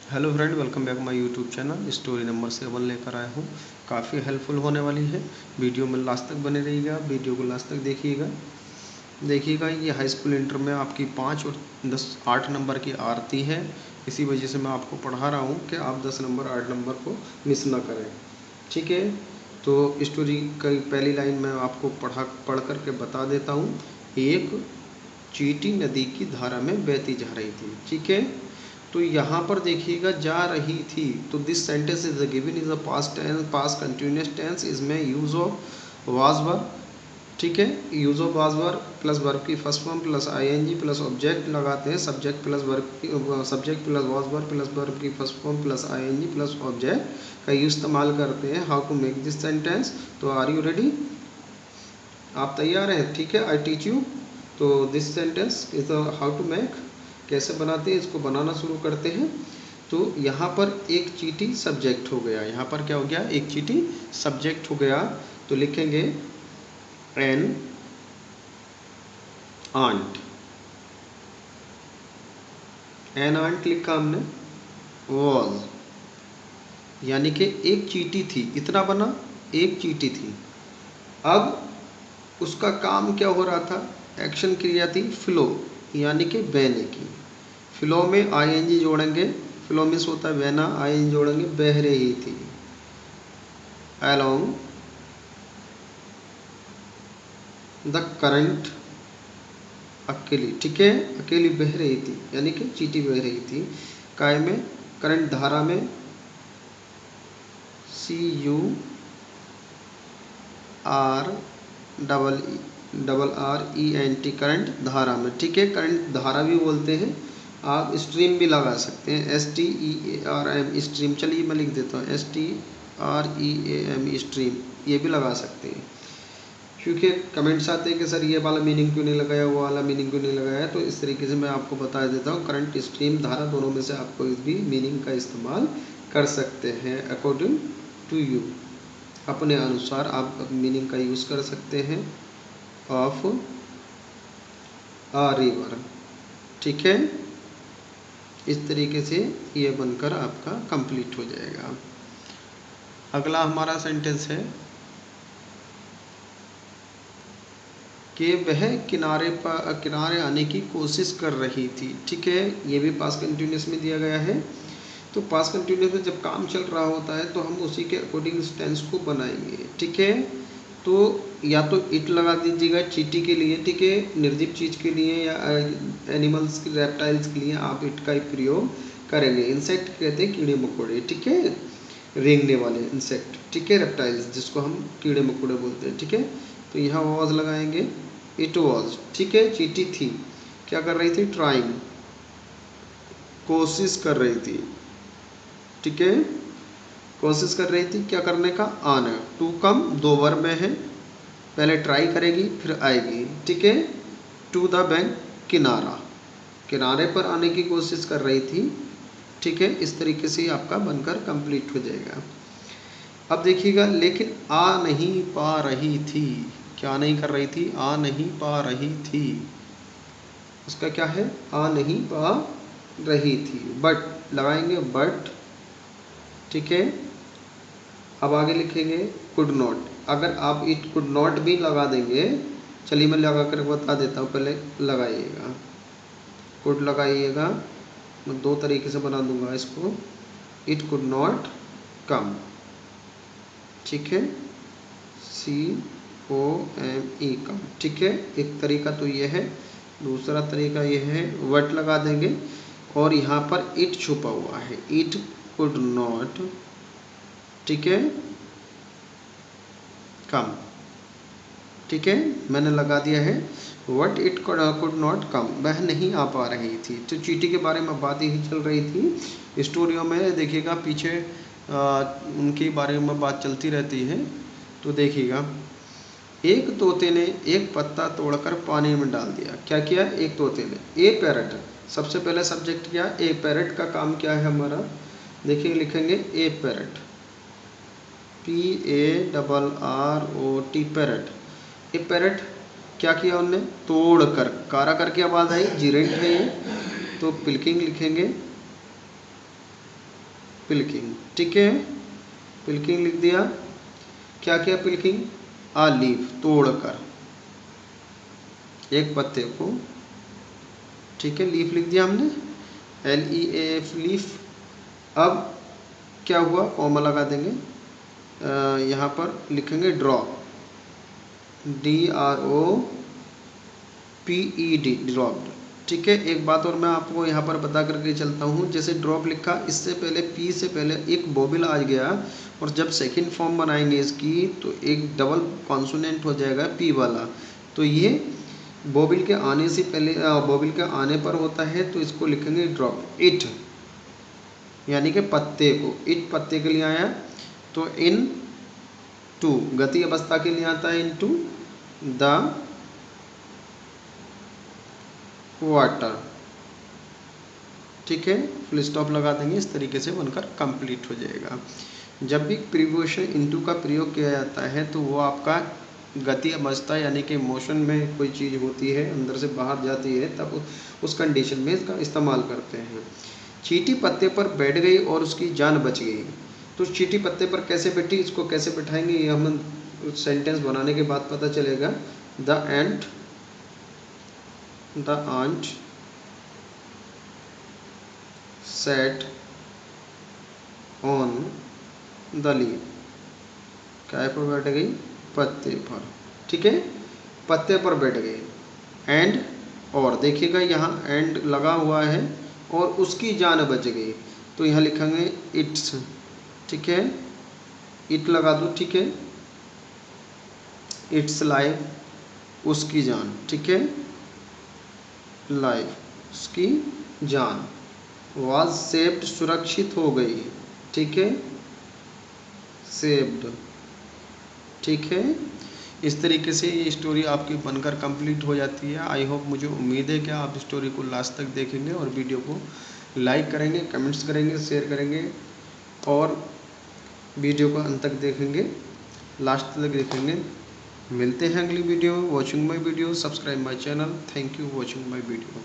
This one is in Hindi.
Hello friend, welcome back my YouTube channel. Story number 7 लेकर आया हूँ। काफ़ी हेल्पफुल होने वाली है। वीडियो में लास्ट तक बने रहिएगा, वीडियो को लास्ट तक देखिएगा। ये हाई स्कूल इंटर में आपकी 5 और 10 8 नंबर की आरती है। इसी वजह से मैं आपको पढ़ा रहा हूँ कि आप 10 नंबर 8 नंबर को मिस ना करें। ठीक है, तो स्टोरी की पहली लाइन मैं आपको पढ़ करके बता देता हूँ। एक चींटी नदी की धारा में बहती जा रही थी। ठीक है, तो यहाँ पर देखिएगा जा रही थी, तो this sentence is given is a past tense, past continuous tense. इसमें यूज ऑफ वाज वर्ब। ठीक है, use of was verb plus verb की first form plus ING plus object लगाते हैं। सब्जेक्ट प्लस वर्ब की subject plus was verb plus verb की first form plus ING plus object का यूज इस्तेमाल करते हैं। How to make this sentence. तो आर यू रेडी? आप तैयार हैं? ठीक है, आई टीच यू। तो this sentence is how to make, कैसे बनाते हैं, इसको बनाना शुरू करते हैं। तो यहाँ पर एक चींटी सब्जेक्ट हो गया। यहाँ पर क्या हो गया? एक चींटी सब्जेक्ट हो गया। तो लिखेंगे एन आंट। एन आंट लिखा हमने। वॉज यानी कि एक चींटी थी, इतना बना, एक चींटी थी। अब उसका काम क्या हो रहा था? एक्शन क्रिया थी फ्लो, यानी कि बहने की। फ्लो में आईएनजी जोड़ेंगे, फ्लो मिस होता है बहना, आईएनजी जोड़ेंगे, बह रही थी। अलोंग द करंट, अकेली। ठीक है, अकेली बह रही थी, यानी कि चींटी बह रही थी। काय में? करंट धारा में, CURRENT, करंट धारा में। ठीक है, करंट धारा भी बोलते हैं, आप स्ट्रीम भी लगा सकते हैं, STEARM स्ट्रीम। चलिए मैं लिख देता हूँ STREAM स्ट्रीम, ये भी लगा सकते हैं। क्योंकि कमेंट्स आते हैं कि सर ये वाला मीनिंग क्यों नहीं लगाया, वो वाला मीनिंग क्यों नहीं लगाया, तो इस तरीके से मैं आपको बता देता हूँ। करंट, स्ट्रीम, धारा, दोनों में से आप कोई भी मीनिंग का इस्तेमाल कर सकते हैं अकॉर्डिंग टू यू। अपने अनुसार आप मीनिंग का यूज़ कर सकते हैं। Of a river. ठीक है, इस तरीके से ये बनकर आपका कंप्लीट हो जाएगा। अगला हमारा सेंटेंस है कि वह किनारे आने की कोशिश कर रही थी। ठीक है, ये भी पास्ट कंटिन्यूअस में दिया गया है। तो पास्ट कंटिन्यूअस में जब काम चल रहा होता है तो हम उसी के अकॉर्डिंग टेंस को बनाएंगे। ठीक है, तो या तो इट लगा दीजिएगा चींटी के लिए, ठीक है, निर्जीव चीज़ के लिए या एनिमल्स, रेप्टाइल्स के लिए आप इट का ही प्रयोग करेंगे। इंसेक्ट कहते हैं कीड़े मकोड़े, ठीक है, रेंगने वाले इंसेक्ट, ठीक है, रेप्टाइल्स जिसको हम कीड़े मकोड़े बोलते हैं। ठीक है, तो यहाँ वॉज लगाएंगे, इट वॉज। ठीक है, चींटी थी, क्या कर रही थी? ट्राइंग, कोशिश कर रही थी। ठीक है, कोशिश कर रही थी क्या करने का? आना। टू कम दो वर्ब में है, पहले ट्राई करेगी फिर आएगी। ठीक है, टू द बैंक, किनारा, किनारे पर आने की कोशिश कर रही थी। ठीक है, इस तरीके से आपका बनकर कंप्लीट हो जाएगा। अब देखिएगा, लेकिन आ नहीं पा रही थी। क्या नहीं कर रही थी? आ नहीं पा रही थी। उसका क्या है? आ नहीं पा रही थी। बट लगाएंगे, बट। ठीक है, अब आगे लिखेंगे कुड नॉट। अगर आप इट कुड नॉट भी लगा देंगे, चलिए मैं लगा कर बता देता हूँ, पहले लगाइएगा, कुड लगाइएगा। मैं दो तरीके से बना दूंगा इसको। It could not come. ठीक है, COME, कम। ठीक है, एक तरीका तो ये है। दूसरा तरीका ये है, वट लगा देंगे और यहाँ पर इट छुपा हुआ है, इट कुड नॉट, ठीक है, कम। ठीक है, मैंने लगा दिया है what it could not come, वह नहीं आ पा रही थी। तो चींटी के बारे में बात ही चल रही थी स्टोरियों में। देखिएगा पीछे उनके बारे में बात चलती रहती है। तो देखिएगा, एक तोते ने एक पत्ता तोड़कर पानी में डाल दिया। क्या किया? एक तोते ने। ए पैरट, सबसे पहले सब्जेक्ट क्या? ए पैरट का काम क्या है हमारा? देखिए लिखेंगे ए पैरट, PARROT, पैरट। ए पैरट क्या किया उनने? तोड़ कर, कारा करके आवाज़ आई, जीरेंट है ये, तो पिल्किंग लिखेंगे, पिल्किंग, ठीक है, पिल्किंग लिख दिया। क्या किया पिल्किंग? आ लीफ, तोड़कर एक पत्ते को, ठीक है, लीफ लिख दिया हमने, LEAF लीफ। अब क्या हुआ, कॉमा लगा देंगे, यहाँ पर लिखेंगे ड्रॉप, DROPED, ड्रॉप्ड, ठीक है। एक बात और मैं आपको यहाँ पर बता करके चलता हूँ, जैसे ड्रॉप लिखा, इससे पहले P से पहले एक वोवेल आ गया, और जब सेकंड फॉर्म बनाएंगे इसकी तो एक डबल कॉन्सोनेंट हो जाएगा P वाला, तो ये वोवेल के आने से पहले, वोवेल के आने पर होता है, तो इसको लिखेंगे ड्रॉप। इट यानी कि पत्ते को, इट पत्ते के लिए आया, तो इन टू गति अवस्था के लिए आता है, इनटू द वाटर, ठीक है, फुल स्टॉप लगा देंगे। इस तरीके से बनकर कंप्लीट हो जाएगा। जब भी प्रीपोजिशन इनटू का प्रयोग किया जाता है तो वो आपका गति अवस्था यानी कि मोशन में कोई चीज़ होती है, अंदर से बाहर जाती है, तब उस कंडीशन में इसका इस्तेमाल करते हैं। चींटी पत्ते पर बैठ गई और उसकी जान बच गई। तो चींटी पत्ते पर कैसे बैठी, इसको कैसे बैठाएंगे, ये हम सेंटेंस बनाने के बाद पता चलेगा। The ant sat on the leaf, क्या पर बैठ गई, पत्ते पर, ठीक है, पत्ते पर बैठ गई। एंड, और देखिएगा यहाँ एंड लगा हुआ है, और उसकी जान बच गई, तो यहाँ लिखेंगे इट्स, ठीक है, इट लगा दो, ठीक है, इट्स लाइफ, उसकी जान, ठीक है, लाइफ, उसकी जान, वाज सेव्ड, सुरक्षित हो गई, ठीक है, सेव्ड, ठीक है। इस तरीके से ये स्टोरी आपकी बनकर कंप्लीट हो जाती है। आई होप, मुझे उम्मीद है कि आप स्टोरी को लास्ट तक देखेंगे और वीडियो को लाइक करेंगे, कमेंट्स करेंगे, शेयर करेंगे, और वीडियो को अंत तक देखेंगे, लास्ट तक देखेंगे। मिलते हैं अगली वीडियो में। Watching my video, subscribe my channel. Thank you watching my video.